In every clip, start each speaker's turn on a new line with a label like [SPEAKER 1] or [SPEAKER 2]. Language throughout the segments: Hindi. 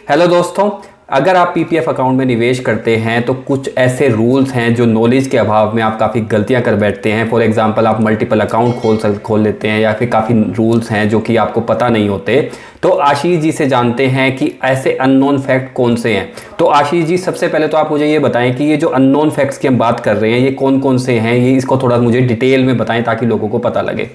[SPEAKER 1] हेलो दोस्तों। अगर आप पीपीएफ अकाउंट में निवेश करते हैं तो कुछ ऐसे रूल्स हैं जो नॉलेज के अभाव में आप काफ़ी गलतियां कर बैठते हैं। फॉर एग्जांपल, आप मल्टीपल अकाउंट खोल लेते हैं या फिर काफ़ी रूल्स हैं जो कि आपको पता नहीं होते। तो आशीष जी से जानते हैं कि ऐसे अननोन फैक्ट कौन से हैं। तो आशीष जी, सबसे पहले तो आप मुझे ये बताएं कि ये जो अननोन फैक्ट्स की हम बात कर रहे हैं ये कौन कौन से हैं, ये इसको थोड़ा मुझे डिटेल में बताएं ताकि लोगों को पता लगे।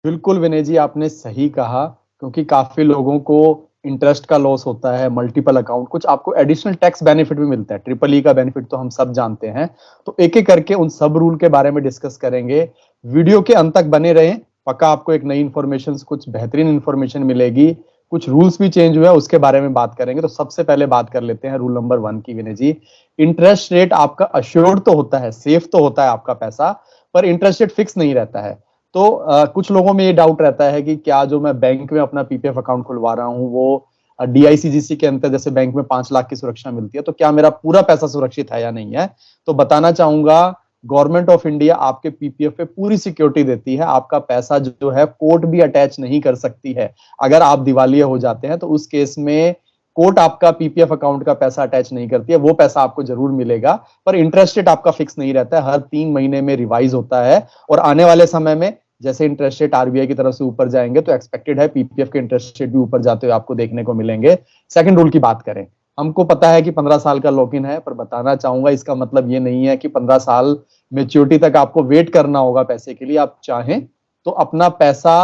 [SPEAKER 2] बिल्कुल विनय जी, आपने सही कहा। क्योंकि काफी लोगों को इंटरेस्ट का लॉस होता है, मल्टीपल अकाउंट, कुछ आपको एडिशनल टैक्स बेनिफिट भी मिलता है। ट्रिपल ई का बेनिफिट तो हम सब जानते हैं। तो एक एक करके उन सब रूल के बारे में डिस्कस करेंगे। वीडियो के अंत तक बने रहें, पक्का आपको एक नई इंफॉर्मेशन, कुछ बेहतरीन इंफॉर्मेशन मिलेगी। कुछ रूल्स भी चेंज हुए, उसके बारे में बात करेंगे। तो सबसे पहले बात कर लेते हैं रूल नंबर 1 की विनय जी। इंटरेस्ट रेट आपका अश्योर्ड तो होता है, सेफ तो होता है आपका पैसा, पर इंटरेस्ट रेट फिक्स नहीं रहता है। तो कुछ लोगों में ये डाउट रहता है कि क्या जो मैं बैंक में अपना पीपीएफ अकाउंट खुलवा रहा हूँ वो डीआईसीजीसी के अंतर्गत, जैसे बैंक में 5 लाख की सुरक्षा मिलती है, तो क्या मेरा पूरा पैसा सुरक्षित है या नहीं है। तो बताना चाहूंगा, गवर्नमेंट ऑफ इंडिया आपके पीपीएफ पे पूरी सिक्योरिटी देती है। आपका पैसा जो है कोर्ट भी अटैच नहीं कर सकती है। अगर आप दिवालिया हो जाते हैं तो उस केस में कोर्ट आपका पीपीएफ अकाउंट का पैसा अटैच नहीं करती है। वो पैसा आपको जरूर मिलेगा, पर इंटरेस्ट रेट आपका फिक्स नहीं रहता है, हर 3 महीने में रिवाइज होता है। और आने वाले समय में जैसे इंटरेस्ट रेट आरबीआई की तरफ से ऊपर जाएंगे तो एक्सपेक्टेड है पीपीएफ के इंटरेस्ट रेट भी ऊपर जाते हुए आपको देखने को मिलेंगे। सेकंड रूल की बात करें, हमको पता है कि 15 साल का लॉक इन है, पर बताना चाहूंगा इसका मतलब ये नहीं है कि 15 साल मेच्योरिटी तक आपको वेट करना होगा पैसे के लिए। आप चाहें तो अपना पैसा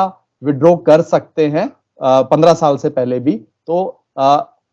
[SPEAKER 2] विड्रॉ कर सकते हैं 15 साल से पहले भी। तो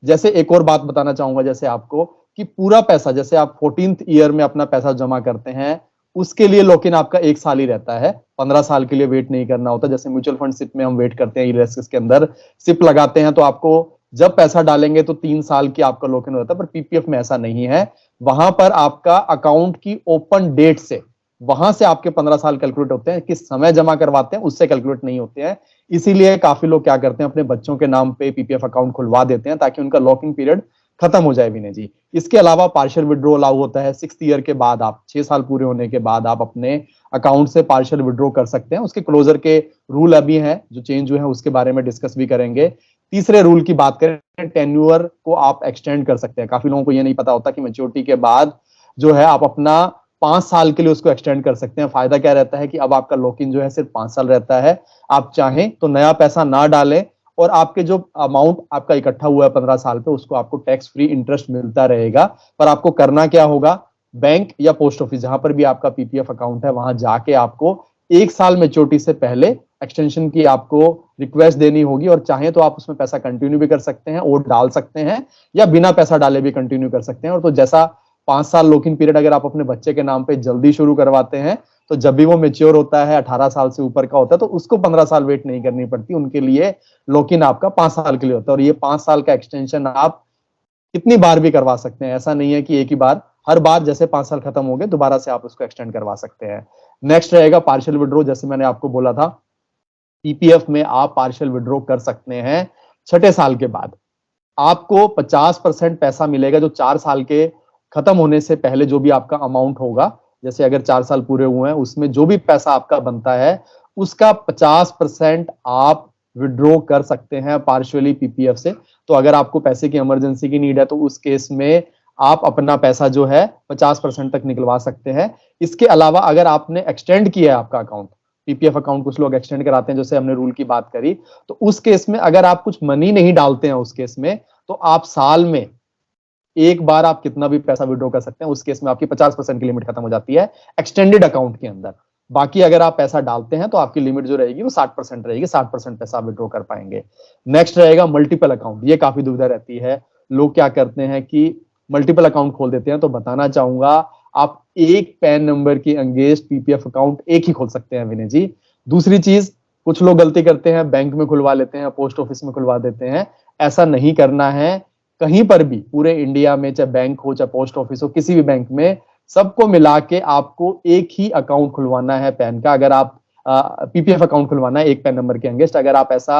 [SPEAKER 2] जैसे एक और बात बताना चाहूंगा जैसे आपको, कि पूरा पैसा जैसे आप 14th ईयर में अपना पैसा जमा करते हैं, उसके लिए लॉक इन आपका 1 साल ही रहता है। 15 साल के लिए वेट नहीं करना होता। जैसे म्यूचुअल फंड सिप में हम वेट करते हैं, ईरेस्क के अंदर सिप लगाते हैं, तो आपको जब पैसा डालेंगे तो 3 साल की आपका लॉक इन होता है। पर पीपीएफ में ऐसा नहीं है। वहां पर आपका अकाउंट की ओपन डेट से, वहां से आपके 15 साल कैलकुलेट होते हैं। किस समय जमा करवाते हैं उससे कैलकुलेट नहीं होते हैं। इसीलिए काफी लोग क्या करते हैं, अपने बच्चों के नाम पे पीपीएफ अकाउंट खुलवा देते हैं ताकि उनका लॉकिंग पीरियड खत्म हो जाए विनय जी। इसके अलावा पार्शियल विड्रॉ अलाउ होता है 6th ईयर के बाद। आप 6 साल पूरे होने के बाद आप अपने अकाउंट से पार्शियल विड्रॉ कर सकते हैं। उसके क्लोजर के रूल अभी हैं जो चेंज हुए हैं, उसके बारे में डिस्कस भी करेंगे। तीसरे रूल की बात करें, टेन्यूअर को आप एक्सटेंड कर सकते हैं। काफी लोगों को यह नहीं पता होता कि मैच्योरिटी के बाद जो है आप अपना 5 साल के लिए उसको एक्सटेंड कर सकते हैं। फायदा क्या रहता है कि अब आपका लॉक इन जो है सिर्फ 5 साल रहता है। आप चाहें तो नया पैसा ना डालें और आपके जो अमाउंट आपका इकट्ठा हुआ है 15 साल पे, उसको आपको टैक्स फ्री इंटरेस्ट मिलता रहेगा। पर आपको करना क्या होगा, बैंक या पोस्ट ऑफिस जहां पर भी आपका पीपीएफ अकाउंट है, वहां जाके आपको 1 साल मेच्योरिटी से पहले एक्सटेंशन की आपको रिक्वेस्ट देनी होगी। और चाहे तो आप उसमें पैसा कंटिन्यू भी कर सकते हैं और डाल सकते हैं, या बिना पैसा डाले भी कंटिन्यू कर सकते हैं। और तो जैसा 5 साल लॉक-इन पीरियड अगर आप अपने बच्चे के नाम पे जल्दी शुरू करवाते हैं, तो जब भी वो मेच्योर होता है, 18 साल से ऊपर का होता है, तो उसको 15 साल वेट नहीं करनी पड़ती। उनके लिए लॉक इन आपका 5 साल के लिए होता है। और ये 5 साल का एक्सटेंशन आप कितनी बार भी करवा सकते हैं। ऐसा नहीं है कि एक ही बार, हर बार जैसे 5 साल खत्म हो गए दोबारा से आप उसको एक्सटेंड करवा सकते हैं। नेक्स्ट रहेगा पार्शियल विड्रॉ। जैसे मैंने आपको बोला था, पीपीएफ में आप पार्शियल विड्रॉ कर सकते हैं 6 साल के बाद। आपको 50% पैसा मिलेगा जो 4 साल के खत्म होने से पहले जो भी आपका अमाउंट होगा। जैसे अगर 4 साल पूरे हुए हैं, उसमें जो भी पैसा आपका बनता है उसका 50% आप विड्रॉ कर सकते हैं पार्शियली पीपीएफ से। तो अगर आपको पैसे की इमरजेंसी की नीड है तो उस केस में आप अपना पैसा जो है 50% तक निकलवा सकते हैं। इसके अलावा अगर आपने एक्सटेंड किया है आपका अकाउंट, पीपीएफ अकाउंट कुछ लोग एक्सटेंड कराते हैं, जैसे हमने रूल की बात करी, तो उस केस में अगर आप कुछ मनी नहीं डालते हैं उस केस में, तो आप साल में एक बार आप कितना भी पैसा विड्रॉ कर सकते हैं। उस केस में आपकी 50% की लिमिट खत्म हो जाती है एक्सटेंडेड अकाउंट के अंदर। बाकी अगर आप पैसा डालते हैं तो आपकी लिमिट जो रहेगी वो 60% रहेगी, 60% पैसा आप विड्रॉ कर पाएंगे। नेक्स्ट रहेगा मल्टीपल अकाउंट। ये काफी दुविधा रहती है, लोग क्या करते हैं कि मल्टीपल अकाउंट खोल देते हैं। तो बताना चाहूंगा, आप एक पैन नंबर की अंगेंस्ट पीपीएफ अकाउंट एक ही खोल सकते हैं विनय जी। दूसरी चीज, कुछ लोग गलती करते हैं, बैंक में खुलवा लेते हैं, पोस्ट ऑफिस में खुलवा देते हैं। ऐसा नहीं करना है। कहीं पर भी पूरे इंडिया में, चाहे बैंक हो चाहे पोस्ट ऑफिस हो, किसी भी बैंक में सबको मिला के आपको एक ही अकाउंट खुलवाना है पैन का। अगर आप पीपीएफ अकाउंट खुलवाना है एक पैन नंबर के अगेंस्ट। अगर आप ऐसा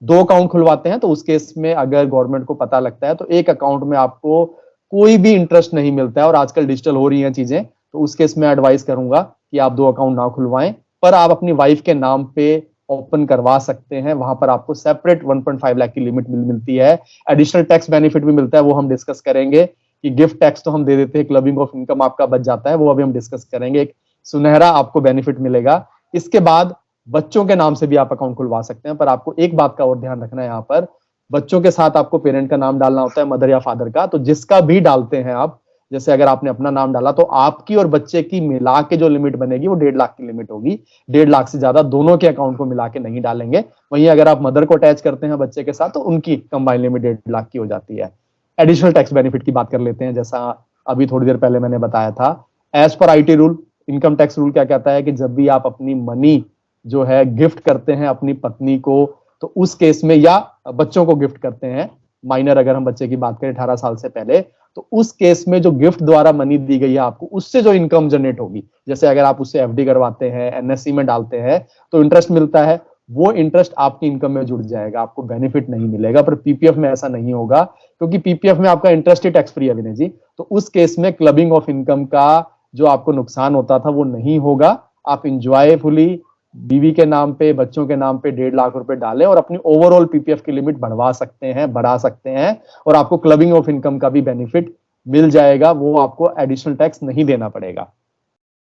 [SPEAKER 2] 2 अकाउंट खुलवाते हैं तो उस केस में अगर गवर्नमेंट को पता लगता है तो एक अकाउंट में आपको कोई भी इंटरेस्ट नहीं मिलता है। और आजकल डिजिटल हो रही हैं चीजें, तो उस केस में एडवाइस करूंगा कि आप 2 अकाउंट ना खुलवाएं, पर आप अपनी वाइफ के नाम पे ओपन करवा सकते हैं। वहां पर आपको सेपरेट 1.5 लाख की लिमिट मिलती है। एडिशनल टैक्स बेनिफिट भी मिलता है, वो हम डिस्कस करेंगे कि गिफ्ट टैक्स तो हम दे देते हैं, क्लबिंग ऑफ इनकम आपका बच जाता है, वो अभी हम डिस्कस करेंगे। एक सुनहरा आपको बेनिफिट मिलेगा। इसके बाद बच्चों के नाम से भी आप अकाउंट खुलवा सकते हैं, पर आपको एक बात का और ध्यान रखना है, यहाँ पर बच्चों के साथ आपको पेरेंट का नाम डालना होता है, मदर या फादर का। तो जिसका भी डालते हैं आप, जैसे अगर आपने अपना नाम डाला तो आपकी और बच्चे की मिला के जो लिमिट बनेगी वो 1.5 लाख की लिमिट होगी। 1.5 लाख से ज्यादा दोनों के अकाउंट को मिला के नहीं डालेंगे। वहीं अगर आप मदर को अटैच करते हैं बच्चे के साथ तो उनकी कंबाइन लिमिट 1.5 लाख की हो जाती है। एडिशनल टैक्स बेनिफिट की बात कर लेते हैं। जैसा अभी थोड़ी देर पहले मैंने बताया था, as per IT rule, income tax rule क्या कहता है कि जब भी आप अपनी मनी जो है गिफ्ट करते हैं अपनी पत्नी को, तो उस केस में, या बच्चों को गिफ्ट करते हैं, माइनर अगर हम बच्चे की बात करें 18 साल से पहले, तो उस केस में जो गिफ्ट द्वारा मनी दी गई है आपको, उससे जो इनकम जनरेट होगी, जैसे अगर आप उससे FD करवाते हैं, NSE में डालते हैं तो इंटरेस्ट मिलता है, वो इंटरेस्ट आपकी इनकम में जुड़ जाएगा, आपको बेनिफिट नहीं मिलेगा। पर PPF में ऐसा नहीं होगा, क्योंकि PPF में आपका इंटरेस्ट ही टैक्स फ्री है विनय जी। तो उस केस में क्लबिंग ऑफ इनकम का जो आपको नुकसान होता था वो नहीं होगा। आप इंजॉयफुली बीवी के नाम पे, बच्चों के नाम पे 1.5 लाख रुपए डालें और अपनी ओवरऑल PPF की लिमिट बढ़वा सकते हैं, बढ़ा सकते हैं, और आपको क्लबिंग ऑफ इनकम का भी बेनिफिट मिल जाएगा, वो आपको एडिशनल टैक्स नहीं देना पड़ेगा।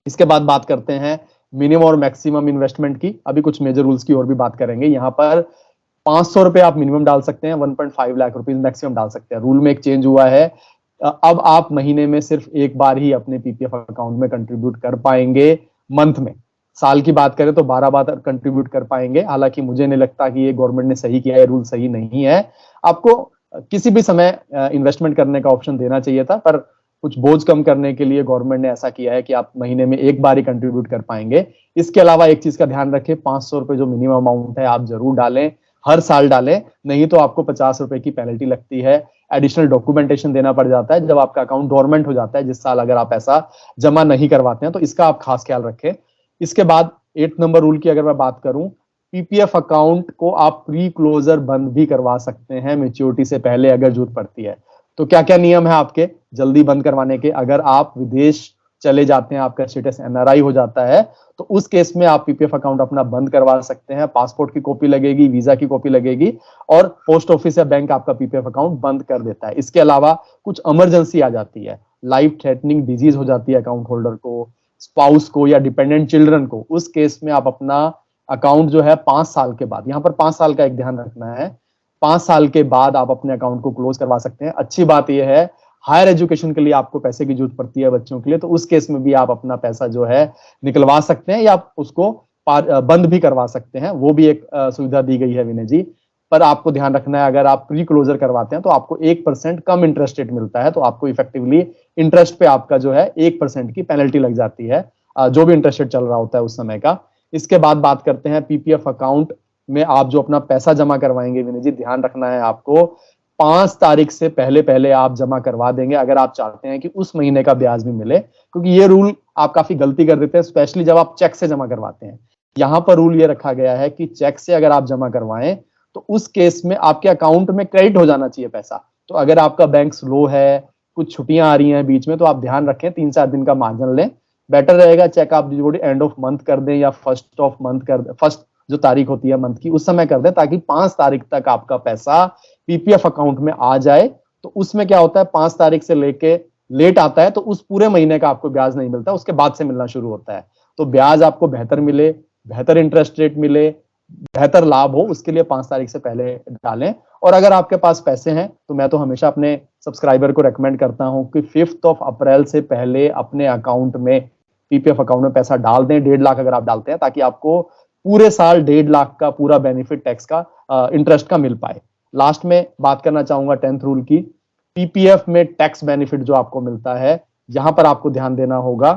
[SPEAKER 2] इसके बाद बात करते हैं मिनिमम और मैक्सिमम इन्वेस्टमेंट की। अभी कुछ मेजर रूल्स की और भी बात करेंगे। यहाँ पर 500 रुपए आप मिनिमम डाल सकते हैं, 1.5 लाख रुपीज मैक्सिमम डाल सकते हैं। रूल में एक चेंज हुआ है, अब आप महीने में सिर्फ एक बार ही अपने PPF अकाउंट में कंट्रीब्यूट कर पाएंगे मंथ में। साल की बात करें तो 12 बार कंट्रीब्यूट कर पाएंगे। हालांकि मुझे नहीं लगता कि ये गवर्नमेंट ने सही किया है, रूल सही नहीं है। आपको किसी भी समय इन्वेस्टमेंट करने का ऑप्शन देना चाहिए था, पर कुछ बोझ कम करने के लिए गवर्नमेंट ने ऐसा किया है कि आप महीने में एक बार ही कंट्रीब्यूट कर पाएंगे। इसके अलावा एक चीज का ध्यान रखें, 500 रुपए जो मिनिमम अमाउंट है आप जरूर डालें, हर साल डालें, नहीं तो आपको 50 रुपए की पेनल्टी लगती है। एडिशनल डॉक्यूमेंटेशन देना पड़ जाता है जब आपका अकाउंट डोरमेंट हो जाता है, जिस साल अगर आप ऐसा जमा नहीं करवाते हैं, तो इसका आप खास ख्याल रखें। इसके बाद 8 नंबर रूल की अगर मैं बात करूं, PPF अकाउंट को आप प्री क्लोजर बंद भी करवा सकते हैं मैच्योरिटी से पहले अगर जरूरत पड़ती है। तो क्या क्या नियम है आपके जल्दी बंद करवाने के? अगर आप विदेश चले जाते हैं, आपका स्टेटस NRI हो जाता है, तो उस केस में आप PPF अकाउंट अपना बंद करवा सकते हैं। पासपोर्ट की कॉपी लगेगी, वीजा की कॉपी लगेगी, और पोस्ट ऑफिस या बैंक आपका PPF अकाउंट बंद कर देता है। इसके अलावा कुछ इमरजेंसी आ जाती है, लाइफ थ्रेटनिंग डिजीज हो जाती है अकाउंट होल्डर को, स्पाउस को, या डिपेंडेंट चिल्ड्रन को, उस केस में आप अपना अकाउंट जो है 5 साल के बाद, यहाँ पर 5 साल का एक ध्यान रखना है, 5 साल के बाद आप अपने अकाउंट को क्लोज करवा सकते हैं। अच्छी बात यह है, हायर एजुकेशन के लिए आपको पैसे की जरूरत पड़ती है बच्चों के लिए, तो उस केस में भी आप अपना पैसा जो है निकलवा सकते हैं, या आप उसको बंद भी करवा सकते हैं। वो भी एक सुविधा दी गई है विनय जी। पर आपको ध्यान रखना है, अगर आप प्री क्लोजर करवाते हैं तो आपको 1% कम इंटरेस्ट रेट मिलता है, तो आपको इफेक्टिवली इंटरेस्ट पे आपका जो है 1% की पेनल्टी लग जाती है, जो भी इंटरेस्ट रेट चल रहा होता है उस समय का। इसके बाद बात करते हैं PPF अकाउंट में आप जो अपना पैसा जमा करवाएंगे विनय जी, ध्यान रखना है आपको 5 तारीख से पहले पहले आप जमा करवा देंगे, अगर आप चाहते हैं कि उस महीने का ब्याज भी मिले, क्योंकि ये रूल आप काफी गलती कर देते हैं, स्पेशली जब आप चेक से जमा करवाते हैं। यहाँ पर रूल ये रखा गया है कि चेक से अगर आप जमा करवाएं तो उस केस में आपके अकाउंट में क्रेडिट हो जाना चाहिए पैसा। तो अगर आपका बैंक स्लो है, कुछ छुट्टियां आ रही हैं बीच में, तो आप ध्यान रखें 3-4 दिन का मार्जिन लें, बेटर रहेगा। चेक आप एंड ऑफ मंथ कर दें, या फर्स्ट जो तारीख होती है मंथ की उस समय कर दें, ताकि 5 तारीख तक आपका पैसा PPF अकाउंट में आ जाए। तो उसमें क्या होता है, 5 तारीख से लेके लेट आता है तो उस पूरे महीने का आपको ब्याज नहीं मिलता, उसके बाद से मिलना शुरू होता है। तो ब्याज आपको बेहतर मिले, बेहतर इंटरेस्ट रेट मिले, बेहतर लाभ हो, उसके लिए 5 तारीख से पहले डालें। और अगर आपके पास पैसे हैं तो मैं तो हमेशा अपने सब्सक्राइबर को रेकमेंड करता हूं कि 5 अप्रैल से पहले अपने अकाउंट में, PPF अकाउंट में पैसा डाल दें। 1.5 लाख अगर आप डालते हैं, ताकि आपको पूरे साल 1.5 लाख का पूरा बेनिफिट टैक्स का, इंटरेस्ट का मिल पाए। लास्ट में बात करना चाहूंगा 10th रूल की। PPF में टैक्स बेनिफिट जो आपको मिलता है, यहां पर आपको ध्यान देना होगा,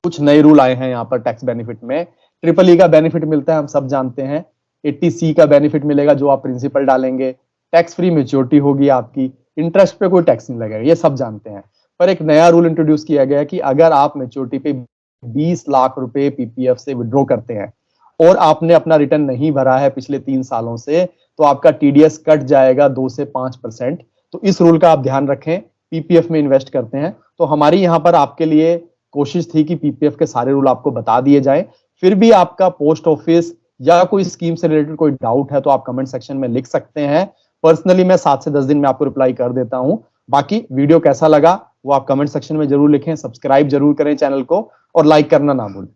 [SPEAKER 2] कुछ नए रूल आए हैं यहाँ पर टैक्स बेनिफिट में। EEE का बेनिफिट मिलता है, हम सब जानते हैं। 80C का बेनिफिट मिलेगा जो आप प्रिंसिपल डालेंगे, टैक्स फ्री मेच्योरिटी होगी आपकी, इंटरेस्ट पे कोई टैक्स नहीं लगेगा, ये सब जानते हैं। पर एक नया रूल इंट्रोड्यूस किया गया है कि अगर आप मेच्योरिटी पे 20 लाख रुपए PPF से विड्रॉ करते हैं और आपने अपना रिटर्न नहीं भरा है पिछले 3 सालों से, तो आपका TDS कट जाएगा 2 से 5%। तो इस रूल का आप ध्यान रखें, PPF में इन्वेस्ट करते हैं तो हमारी यहाँ पर आपके लिए कोशिश थी कि PPF के सारे रूल आपको बता दिए जाए। फिर भी आपका पोस्ट ऑफिस या कोई स्कीम से रिलेटेड कोई डाउट है तो आप कमेंट सेक्शन में लिख सकते हैं। पर्सनली मैं 7 से 10 दिन में आपको रिप्लाई कर देता हूं। बाकी वीडियो कैसा लगा वो आप कमेंट सेक्शन में जरूर लिखें, सब्सक्राइब जरूर करें चैनल को और लाइक करना ना भूलें।